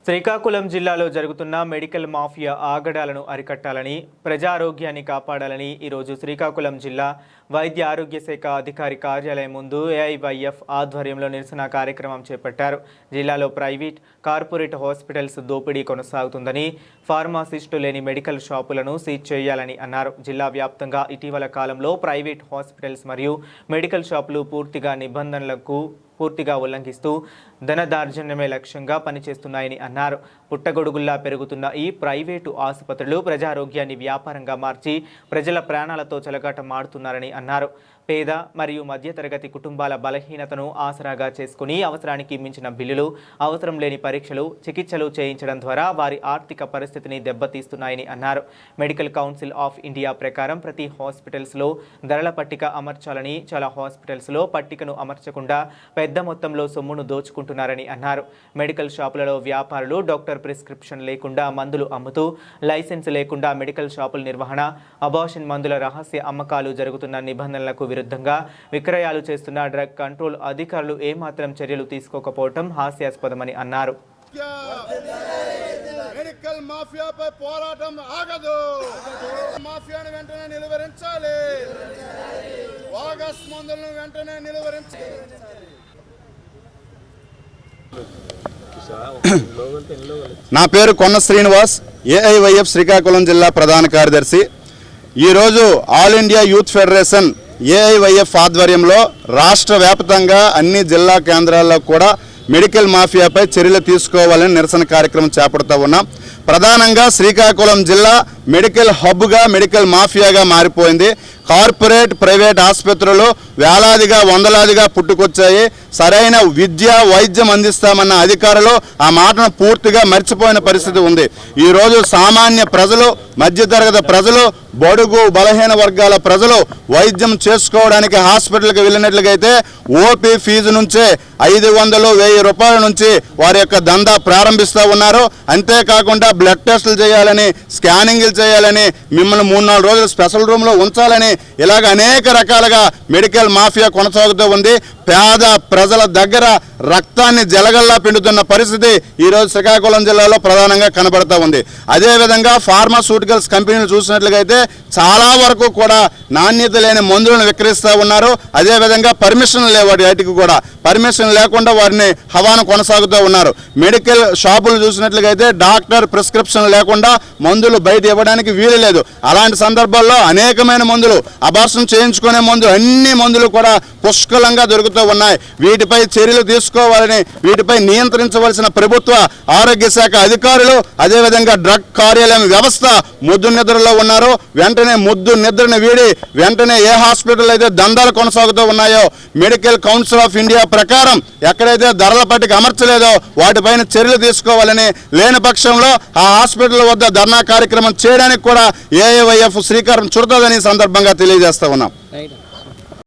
శ్రీకాకుళం జిల్లాలో జరుగుతున్న medical mafia ఆగడాలను అరికట్టాలని ప్రజారోగ్యాన్ని కాపాడాలని ఈరోజు శ్రీకాకుళం జిల్లా వైద్య ఆరోగ్య శాఖ అధికారి కార్యాలయం ముందు ఏఐవైఎఫ్ ఆధ్వర్యంలో నిరసన కార్యక్రమం చేపట్టారు. జిల్లాలో ప్రైవేట్, కార్పొరేట్ హాస్పిటల్స్ దోపిడీ కొనసాగుతుందని, ఫార్మాసిస్టు లేని మెడికల్ షాపులను సీజ్ చేయాలని అన్నారు. జిల్లా వ్యాప్తంగా ఇటీవల కాలంలో ప్రైవేట్ హాస్పిటల్స్ మరియు మెడికల్ షాపులు పూర్తిగా నిబంధనలకు ఉల్లంఘిస్తూ ధనదార్జన్యమే లక్ష్యంగా పనిచేస్తున్నాయని అన్నారు. పుట్టగొడుగుల్లా పెరుగుతున్న ఈ ప్రైవేటు ఆసుపత్రులు ప్రజారోగ్యాన్ని వ్యాపారంగా మార్చి ప్రజల ప్రాణాలతో చెలగాటమాడుతున్నారని అన్నారు. పేద మరియు మధ్యతరగతి కుటుంబాల బలహీనతను ఆసరాగా చేసుకుని అవసరానికి మించిన బిల్లులు, అవసరం లేని పరీక్షలు, చికిత్సలు చేయించడం ద్వారా వారి ఆర్థిక పరిస్థితిని దెబ్బతీస్తున్నాయని అన్నారు. మెడికల్ కౌన్సిల్ ఆఫ్ ఇండియా ప్రకారం ప్రతి హాస్పిటల్స్లో ధరల పట్టిక అమర్చాలని, చాలా హాస్పిటల్స్లో పట్టికను అమర్చకుండా పెద్ద మొత్తంలో సొమ్మును దోచుకుంటున్నారని అన్నారు. మెడికల్ షాపులలో వ్యాపారులు డాక్టర్ ప్రిస్క్రిప్షన్ లేకుండా మందులు అమ్ముతూ, లైసెన్స్ లేకుండా మెడికల్ షాపుల నిర్వహణ, అబార్షన్ మందుల రహస్య అమ్మకాలు జరుగుతున్న నిబంధనలకు విరుద్ధంగా విక్రయాలు చేస్తున్న డ్రగ్ కంట్రోల్ అధికారులు ఏమాత్రం చర్యలు తీసుకోకపోవడం హాస్యాస్పదమని అన్నారు. మెడికల్ మాఫియాపై పోరాటం ఆగదు. మాఫియాను వెంటనే నిలువరించాలి. వాగస్ మందులను వెంటనే నిలువరించాలి. నా పేరు కొన్న శ్రీనివాస్, ఏఐవైఎఫ్ శ్రీకాకుళం జిల్లా ప్రధాన కార్యదర్శి. ఈరోజు all India youth federation AIYF ఆధ్వర్యంలో రాష్ట్ర వ్యాప్తంగా అన్ని జిల్లా కేంద్రాల్లో కూడా మెడికల్ మాఫియాపై చర్యలు తీసుకోవాలని నిరసన కార్యక్రమం చేపడుతూ ఉన్నాం. ప్రధానంగా శ్రీకాకుళం జిల్లా మెడికల్ హబ్గా, మెడికల్ మాఫియాగా మారిపోయింది. కార్పొరేట్, ప్రైవేట్ ఆసుపత్రులు వేలాదిగా, వందలాదిగా పుట్టుకొచ్చాయి. సరైన విద్య, వైద్యం అందిస్తామన్న అధికారులు ఆ మాటను పూర్తిగా మర్చిపోయిన పరిస్థితి ఉంది. ఈరోజు సామాన్య ప్రజలు, మధ్యతరగతి ప్రజలు, బడుగు బలహీన వర్గాల ప్రజలు వైద్యం చేసుకోవడానికి హాస్పిటల్కి వెళ్ళినట్లయితే ఓపీ ఫీజు నుంచే 500-1000 రూపాయల నుంచి వారి యొక్క దందా ప్రారంభిస్తూ ఉన్నారు. అంతేకాకుండా బ్లడ్ టెస్టులు చేయాలని, స్కానింగ్లు చేయాలని, మిమ్మల్ని 3-4 రోజులు స్పెషల్ రూమ్లో ఉంచాలని, ఇలాగ అనేక రకాలుగా మెడికల్ మాఫియా కొనసాగుతూ ఉంది. పేద ప్రజల దగ్గర రక్తాన్ని జలగల్లా పిండుతున్న పరిస్థితి ఈరోజు శ్రీకాకుళం జిల్లాలో ప్రధానంగా కనబడుతూ ఉంది. అదేవిధంగా ఫార్మాస్యూటికల్స్ కంపెనీలు చూసినట్లయితే చాలా వరకు కూడా నాణ్యత లేని మందులను విక్రయిస్తూ ఉన్నారు. అదేవిధంగా పర్మిషన్ లేవు, వాటికి కూడా పర్మిషన్ లేకుండా వారిని హవాను కొనసాగుతూ ఉన్నారు. మెడికల్ షాపులు చూసినట్లయితే డాక్టర్ ప్రిస్క్రిప్షన్ లేకుండా మందులు బయట ఇవ్వడానికి వీలు లేదు. అలాంటి సందర్భాల్లో అనేకమైన మందులు, అబార్షన్ చేయించుకునే మందులు, అన్ని మందులు కూడా పుష్కలంగా దొరుకుతూ ఉన్నాయి. వీటిపై చర్యలు తీసుకోవాలని, వీటిపై నియంత్రించవలసిన ప్రభుత్వ ఆరోగ్య శాఖ అధికారులు, అదేవిధంగా డ్రగ్ కార్యాలయం వ్యవస్థ ముద్దు నిద్రలో ఉన్నారు. వెంటనే ముద్దు నిద్రను వీడి వెంటనే ఏ హాస్పిటల్ అయితే దందాలు కొనసాగుతూ ఉన్నాయో మెడికల్ కౌన్సిల్ ఆఫ్ ఇండియా ప్రకారం ఎక్కడైతే ధరల పట్టిక అమర్చలేదో వాటిపైన చర్యలు తీసుకోవాలని, లేని పక్షంలో ఆ హాస్పిటల్ వద్ద ధర్నా కార్యక్రమం చేయడానికి కూడా ఏఐవైఎఫ్ శ్రీకారం చుడతాదని సందర్భంగా తెలియజేస్తా ఉన్నాం.